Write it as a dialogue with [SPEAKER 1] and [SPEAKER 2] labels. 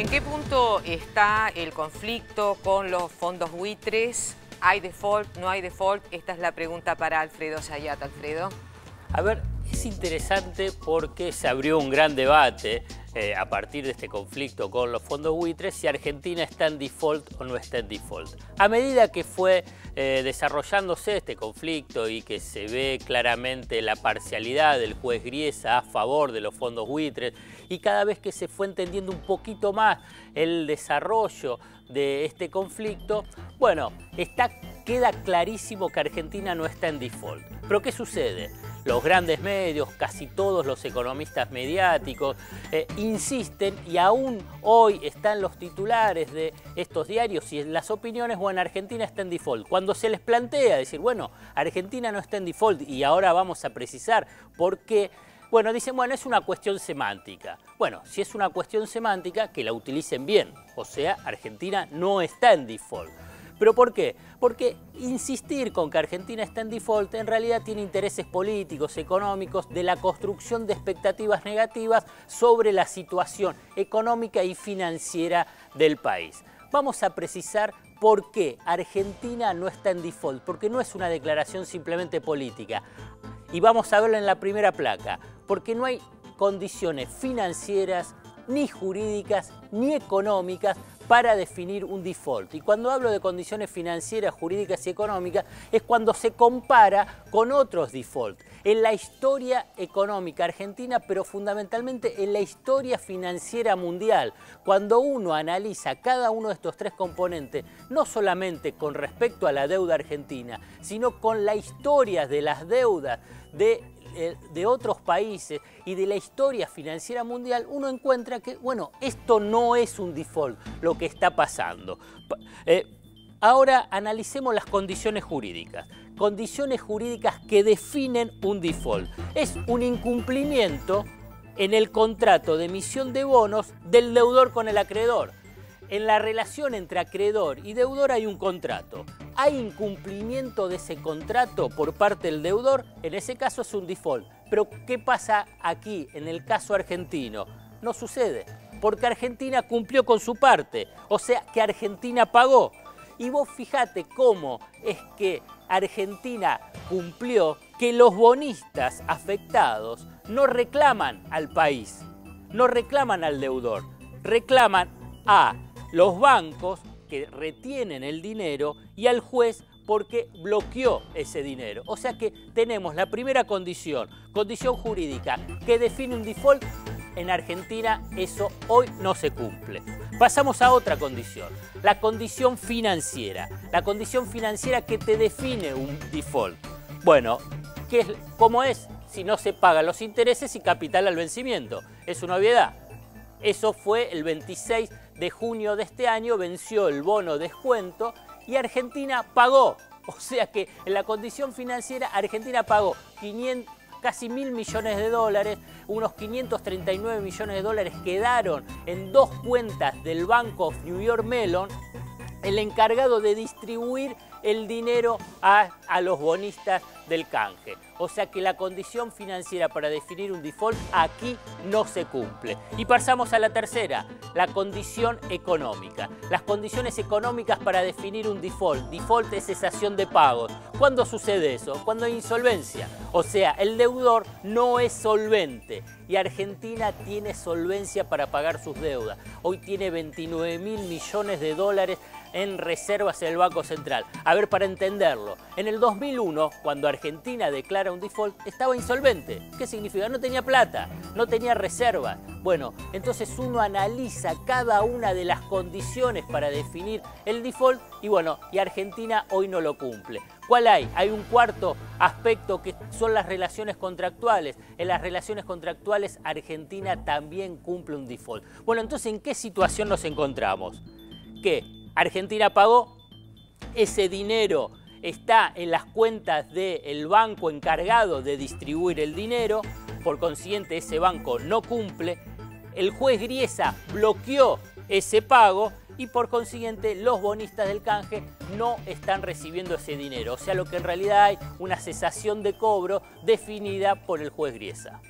[SPEAKER 1] ¿En qué punto está el conflicto con los fondos buitres? ¿Hay default? ¿No hay default? Esta es la pregunta para Alfredo Zayat. Alfredo.
[SPEAKER 2] A ver, es interesante porque se abrió un gran debate a partir de este conflicto con los fondos buitres si Argentina está en default o no está en default. A medida que fue desarrollándose este conflicto y que se ve claramente la parcialidad del juez Griesa a favor de los fondos buitres y cada vez que se fue entendiendo un poquito más el desarrollo de este conflicto, bueno, queda clarísimo que Argentina no está en default. ¿Pero qué sucede? Los grandes medios, casi todos los economistas mediáticos, insisten y aún hoy están los titulares de estos diarios y en las opiniones, bueno, Argentina está en default. Cuando se les plantea decir, bueno, Argentina no está en default y ahora vamos a precisar por qué, bueno, dicen, bueno, es una cuestión semántica. Bueno, si es una cuestión semántica, que la utilicen bien. O sea, Argentina no está en default. ¿Pero por qué? Porque insistir con que Argentina está en default en realidad tiene intereses políticos, económicos, de la construcción de expectativas negativas sobre la situación económica y financiera del país. Vamos a precisar por qué Argentina no está en default, porque no es una declaración simplemente política. Y vamos a verlo en la primera placa, porque no hay condiciones financieras, ni jurídicas, ni económicas para definir un default. Y cuando hablo de condiciones financieras, jurídicas y económicas, es cuando se compara con otros defaults. En la historia económica argentina, pero fundamentalmente en la historia financiera mundial, cuando uno analiza cada uno de estos tres componentes, no solamente con respecto a la deuda argentina, sino con la historia de las deudas de otros países y de la historia financiera mundial, uno encuentra que, bueno, esto no es un default lo que está pasando. Ahora analicemos las condiciones jurídicas. Condiciones jurídicas que definen un default. Es un incumplimiento en el contrato de emisión de bonos del deudor con el acreedor. En la relación entre acreedor y deudor hay un contrato. Hay incumplimiento de ese contrato por parte del deudor, en ese caso es un default. Pero ¿qué pasa aquí en el caso argentino? No sucede, porque Argentina cumplió con su parte, o sea que Argentina pagó. Y vos fijate cómo es que Argentina cumplió, que los bonistas afectados no reclaman al país, no reclaman al deudor, reclaman a los bancos que retienen el dinero y al juez porque bloqueó ese dinero. O sea que tenemos la primera condición jurídica que define un default. En Argentina eso hoy no se cumple. Pasamos a otra condición, la condición financiera. La condición financiera que te define un default. Bueno, ¿cómo es? Si no se pagan los intereses y capital al vencimiento. Es una obviedad. Eso fue el 26 de junio de este año, venció el bono descuento y Argentina pagó. O sea que en la condición financiera Argentina pagó casi 1.000 millones de dólares, unos 539 millones de dólares quedaron en dos cuentas del Bank of New York Mellon, el encargado de distribuir el dinero a los bonistas del canje. O sea que la condición financiera para definir un default aquí no se cumple. Y pasamos a la tercera, la condición económica. Las condiciones económicas para definir un default. Default es cesación de pagos. ¿Cuándo sucede eso? Cuando hay insolvencia. O sea, el deudor no es solvente y Argentina tiene solvencia para pagar sus deudas. Hoy tiene 29.000 millones de dólares en reservas en el Banco Central. A ver, para entenderlo, en el 2001, cuando Argentina declara un default, estaba insolvente. ¿Qué significa? No tenía plata, no tenía reservas. Bueno, entonces uno analiza cada una de las condiciones para definir el default y bueno, y Argentina hoy no lo cumple. ¿Cuál hay? Hay un cuarto aspecto que son las relaciones contractuales. En las relaciones contractuales Argentina también cumple un default. Bueno, entonces, ¿en qué situación nos encontramos? Que Argentina pagó, ese dinero está en las cuentas del banco encargado de distribuir el dinero, por consiguiente ese banco no cumple, el juez Griesa bloqueó ese pago y por consiguiente los bonistas del canje no están recibiendo ese dinero. O sea, lo que en realidad hay una cesación de cobro definida por el juez Griesa.